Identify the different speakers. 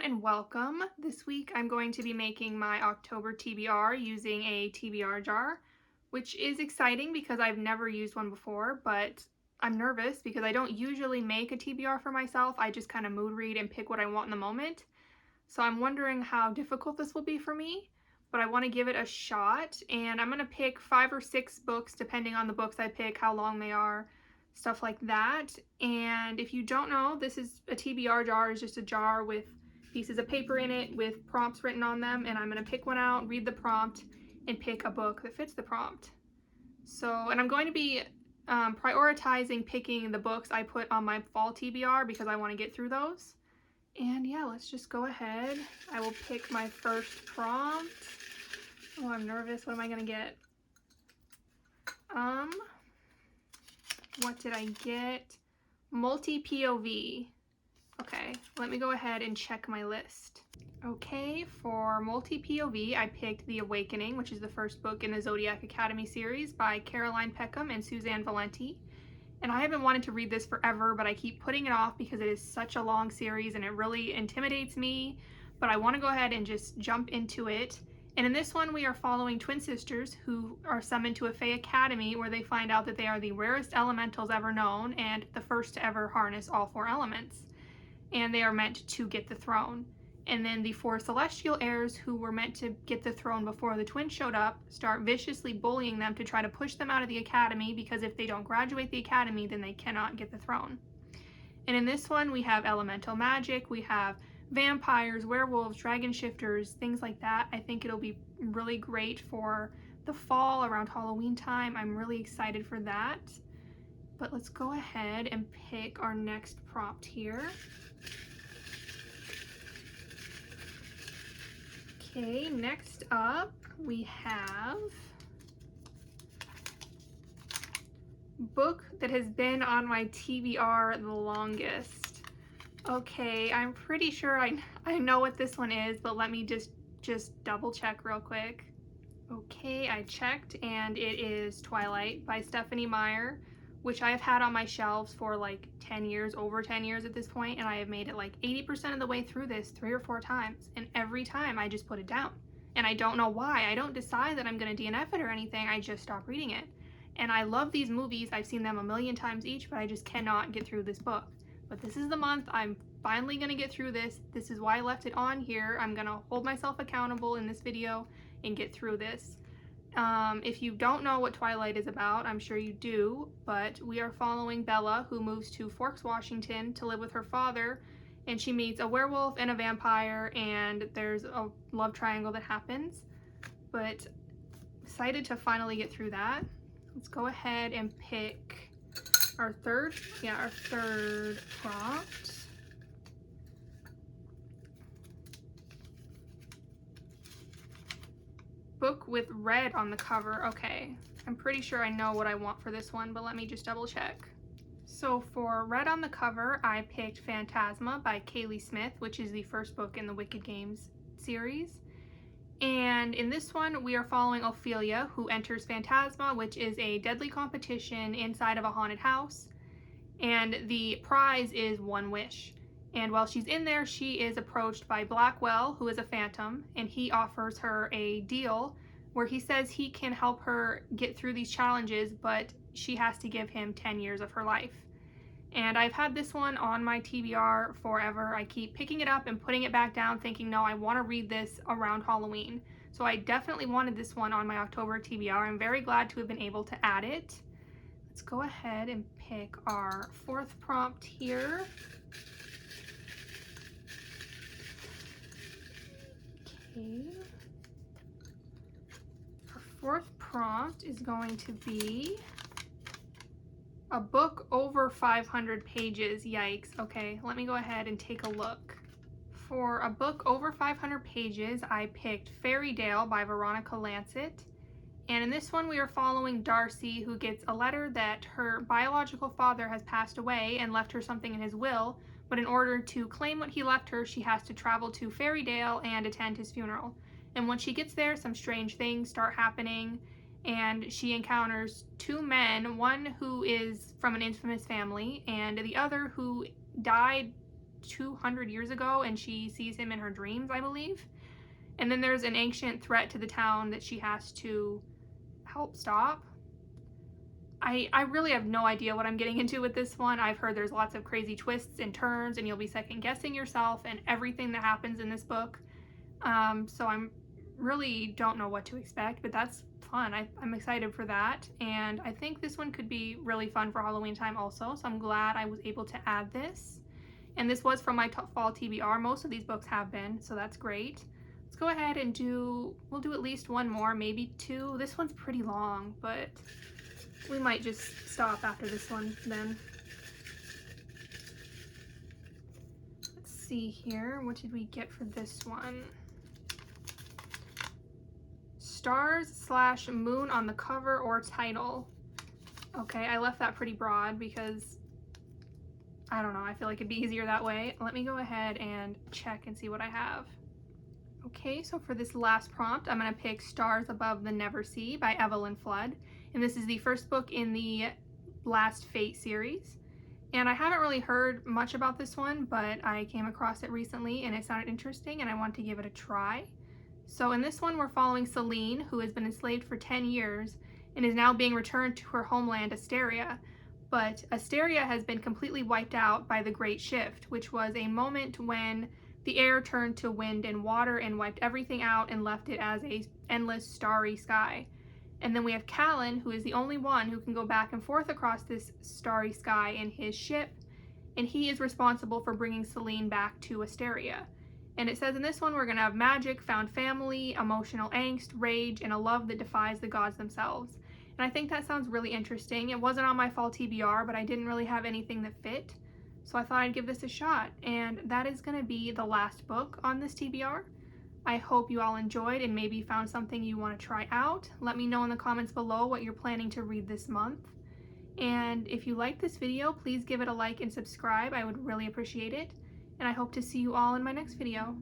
Speaker 1: and welcome. This week I'm going to be making my October TBR using a TBR jar, which is exciting because I've never used one before, but I'm nervous because I don't usually make a TBR for myself. I just kind of mood read and pick what I want in the moment. So I'm wondering how difficult this will be for me, but I want to give it a shot, and I'm going to pick 5 or 6 books depending on the books I pick, how long they are, stuff like that. And if you don't know, this is a TBR jar, is just a jar with pieces of paper in it with prompts written on them, and I'm going to pick one out, read the prompt, and pick a book that fits the prompt. So, and I'm going to be prioritizing picking the books I put on my fall TBR because I want to get through those. And yeah, let's just go ahead. I will pick my first prompt. Oh, I'm nervous. What am I going to get? What did I get? Multi-POV. Okay, let me go ahead and check my list. Okay, for multi-POV, I picked The Awakening, which is the first book in the Zodiac Academy series by Caroline Peckham and Suzanne Valenti. And I haven't wanted to read this forever, but I keep putting it off because it is such a long series and it really intimidates me. But I want to go ahead and just jump into it. And in this one, we are following twin sisters who are summoned to a Fae Academy where they find out that they are the rarest elementals ever known and the first to ever harness all 4 elements. And they are meant to get the throne. And then the 4 celestial heirs who were meant to get the throne before the twins showed up start viciously bullying them to try to push them out of the academy, because if they don't graduate the academy, then they cannot get the throne. And in this one, we have elemental magic, we have vampires, werewolves, dragon shifters, things like that. I think it'll be really great for the fall around Halloween time. I'm really excited for that. But let's go ahead and pick our next prompt here. Okay, next up we have book that has been on my TBR the longest. Okay, I'm pretty sure I know what this one is, but let me just double check real quick. Okay, I checked, and it is Twilight by Stephanie Meyer, which I have had on my shelves for like 10 years, over 10 years at this point, and I have made it like 80% of the way through this 3 or 4 times, and every time I just put it down. And I don't know why. I don't decide that I'm going to DNF it or anything, I just stop reading it. And I love these movies, I've seen them a million times each, but I just cannot get through this book. But this is the month, I'm finally going to get through this. This is why I left it on here. I'm going to hold myself accountable in this video and get through this. If you don't know what Twilight is about, I'm sure you do, but we are following Bella, who moves to Forks, Washington to live with her father, and she meets a werewolf and a vampire, and there's a love triangle that happens. But excited to finally get through that. Let's go ahead and pick our third prompt. Book with red on the cover. Okay, I'm pretty sure I know what I want for this one, but let me just double check. So for red on the cover, I picked Phantasma by Kaylee Smith, which is the first book in the Wicked Games series. And in this one, we are following Ophelia, who enters Phantasma, which is a deadly competition inside of a haunted house. And the prize is 1 wish. And while she's in there, she is approached by Blackwell, who is a phantom, and he offers her a deal where he says he can help her get through these challenges, but she has to give him 10 years of her life. And I've had this one on my TBR forever. I keep picking it up and putting it back down thinking, no, I want to read this around Halloween. So I definitely wanted this one on my October TBR. I'm very glad to have been able to add it. Let's go ahead and pick our 4th prompt here. Okay. Our 4th prompt is going to be a book over 500 pages. Yikes. Okay, let me go ahead and take a look. For a book over 500 pages, I picked Fairy Tale by Veronica Lancet. And in this one, we are following Darcy, who gets a letter that her biological father has passed away and left her something in his will, but in order to claim what he left her, she has to travel to Fairydale and attend his funeral. And when she gets there, some strange things start happening, and she encounters 2 men, one who is from an infamous family, and the other who died 200 years ago, and she sees him in her dreams, I believe. And then there's an ancient threat to the town that she has to help stop. I really have no idea what I'm getting into with this one. I've heard there's lots of crazy twists and turns, and you'll be second guessing yourself and everything that happens in this book. So I'm really don't know what to expect, but that's fun. I'm excited for that, and I think this one could be really fun for Halloween time also, so I'm glad I was able to add this. And this was from my fall TBR. Most of these books have been, so that's great. Let's go ahead and we'll do at least one more, maybe two. This one's pretty long, but we might just stop after this one then. Let's see here. What did we get for this one? Stars/moon on the cover or title. Okay, I left that pretty broad because I don't know, I feel like it'd be easier that way. Let me go ahead and check and see what I have. Okay, so for this last prompt, I'm going to pick Stars Above the Never Sea by Evelyn Flood. And this is the first book in the Last Fate series. And I haven't really heard much about this one, but I came across it recently and it sounded interesting and I wanted to give it a try. So in this one, we're following Celine, who has been enslaved for 10 years and is now being returned to her homeland, Asteria. But Asteria has been completely wiped out by the Great Shift, which was a moment when the air turned to wind and water and wiped everything out and left it as an endless starry sky. And then we have Callan, who is the only one who can go back and forth across this starry sky in his ship, and he is responsible for bringing Celine back to Asteria. And it says in this one, we're going to have magic, found family, emotional angst, rage, and a love that defies the gods themselves. And I think that sounds really interesting. It wasn't on my fall TBR, but I didn't really have anything that fit. So I thought I'd give this a shot. And that is going to be the last book on this TBR. I hope you all enjoyed and maybe found something you want to try out. Let me know in the comments below what you're planning to read this month. And if you liked this video, please give it a like and subscribe. I would really appreciate it. And I hope to see you all in my next video.